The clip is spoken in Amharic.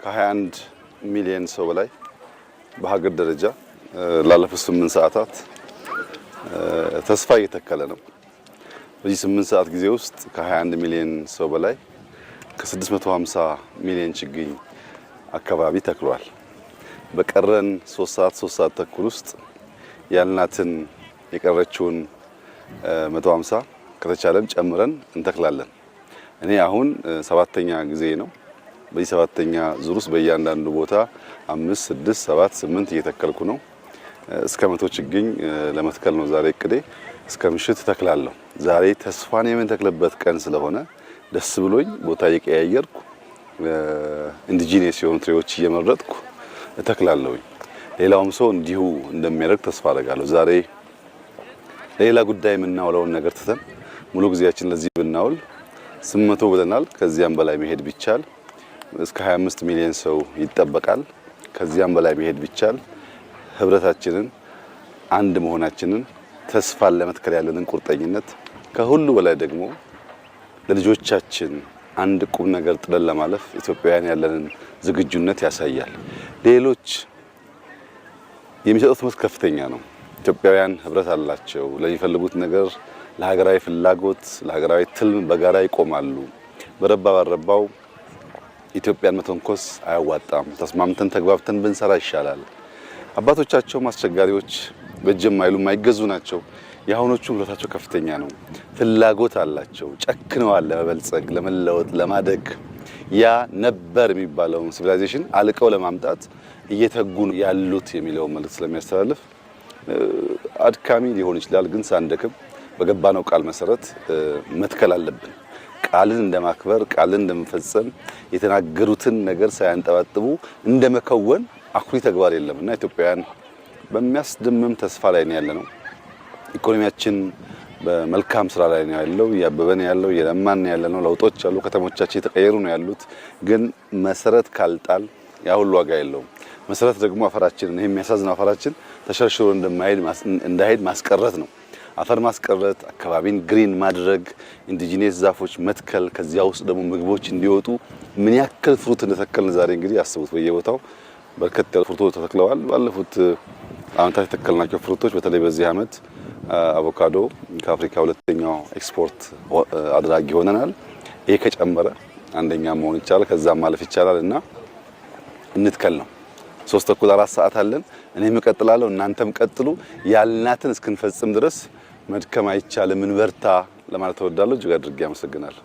ከ21 ሚሊዮን ሰው በላይ በሀገር ደረጃ ላለፉት 8 ሰዓታት ተስፋ እየተከለ ነው። በዚህ 8 ሰዓት ጊዜ ውስጥ ከ21 ሚሊዮን ሰው በላይ ከ650 ሚሊዮን ችግኝ አካባቢ ተክሏል። በቀረን 3 ሰዓት ተኩል ውስጥ ያልናትን የቀረችውን 150 ከተቻለን ጨምረን እንተክላለን። እኔ አሁን 7ኛ ጊዜ ነው። በዚህ 7ኛ ዙር ውስጥ በእያንዳንዱ ቦታ 5፣ 6፣ 7፣ 8 እየተከልኩ ነው። እስከ 100 ችግኝ ለመትከል ነው ዛሬ እቅዴ። እስከ ምሽት ተክላለሁ። ዛሬ ተስፋን የምንተክልበት ቀን ስለሆነ ደስ ብሎኝ ቦታ እየቀያየርኩ ኢንዲጂነስ የሆኑ ትሬዎች እየመረጥኩ እተክላለሁ። ሌላውም ሰው እንዲሁ እንደሚያደርግ ተስፋ አደርጋለሁ። ዛሬ ሌላ ጉዳይ የምናውለውን ነገር ትተን ሙሉ ጊዜያችን ለዚህ ብናውል 800 ብለናል። ከዚያም በላይ መሄድ ቢቻል እስከ 25 ሚሊዮን ሰው ይጠበቃል። ከዚያም በላይ መሄድ ቢቻል ህብረታችንን፣ አንድ መሆናችንን፣ ተስፋን ለመትከል ያለንን ቁርጠኝነት፣ ከሁሉ በላይ ደግሞ ለልጆቻችን አንድ ቁም ነገር ጥለን ለማለፍ ኢትዮጵያውያን ያለንን ዝግጁነት ያሳያል። ሌሎች የሚሰጡት ትምህርት ከፍተኛ ነው። ኢትዮጵያውያን ህብረት አላቸው። ለሚፈልጉት ነገር ለሀገራዊ ፍላጎት፣ ለሀገራዊ ትልም በጋራ ይቆማሉ። በረባ ባረባው ኢትዮጵያን መተንኮስ አያዋጣም። ተስማምተን ተግባብተን ብንሰራ ይሻላል። አባቶቻቸውም አስቸጋሪዎች በእጅም አይሉ የማይገዙ ናቸው። የአሁኖቹ ህብረታቸው ከፍተኛ ነው። ፍላጎት አላቸው። ጨክነዋል ለመበልጸግ፣ ለመለወጥ፣ ለማደግ። ያ ነበር የሚባለውን ሲቪላይዜሽን አልቀው ለማምጣት እየተጉ ያሉት የሚለው መልእክት ስለሚያስተላልፍ አድካሚ ሊሆን ይችላል፣ ግን ሳንደክም በገባነው ቃል መሰረት መትከል አለብን። ቃልን እንደማክበር፣ ቃልን እንደመፈጸም፣ የተናገሩትን ነገር ሳያንጠባጥቡ እንደመከወን አኩሪ ተግባር የለምና ኢትዮጵያውያን በሚያስደምም ተስፋ ላይ ነው ያለነው። ኢኮኖሚያችን በመልካም ስራ ላይ ነው ያለው፣ ያበበን ያለው፣ የለማን ያለነው። ለውጦች አሉ፣ ከተሞቻችን የተቀየሩ ነው ያሉት። ግን መሰረት ካልጣል ያ ሁሉ ዋጋ የለውም። መሰረት ደግሞ አፈራችንን፣ ይሄ የሚያሳዝነው አፈራችን ተሸርሽሮ እንዳይሄድ ማስቀረት ነው። አፈር ማስቀረት፣ አካባቢን ግሪን ማድረግ፣ ኢንዲጂነስ ዛፎች መትከል፣ ከዚያ ውስጥ ደግሞ ምግቦች እንዲወጡ ምን ያክል ፍሩት እንደተከልን ዛሬ እንግዲህ አስቡት። በየቦታው በርከት ያሉ ፍሩቶች ተተክለዋል። ባለፉት አመታት የተከልናቸው ፍሩቶች በተለይ በዚህ አመት አቮካዶ ከአፍሪካ 2ኛው ኤክስፖርት አድራጊ ሆነናል። ይሄ ከጨመረ አንደኛ መሆን ይቻላል፣ ከዛም ማለፍ ይቻላል እና እንትከል ነው። 3 ተኩል 4 ሰዓት አለን። እኔም እቀጥላለሁ፣ እናንተም ቀጥሉ። ያልናትን እስክንፈጽም ድረስ መድከም አይቻልም። እንበርታ ለማለት እወዳለሁ። እጅግ አድርጌ አመሰግናለሁ።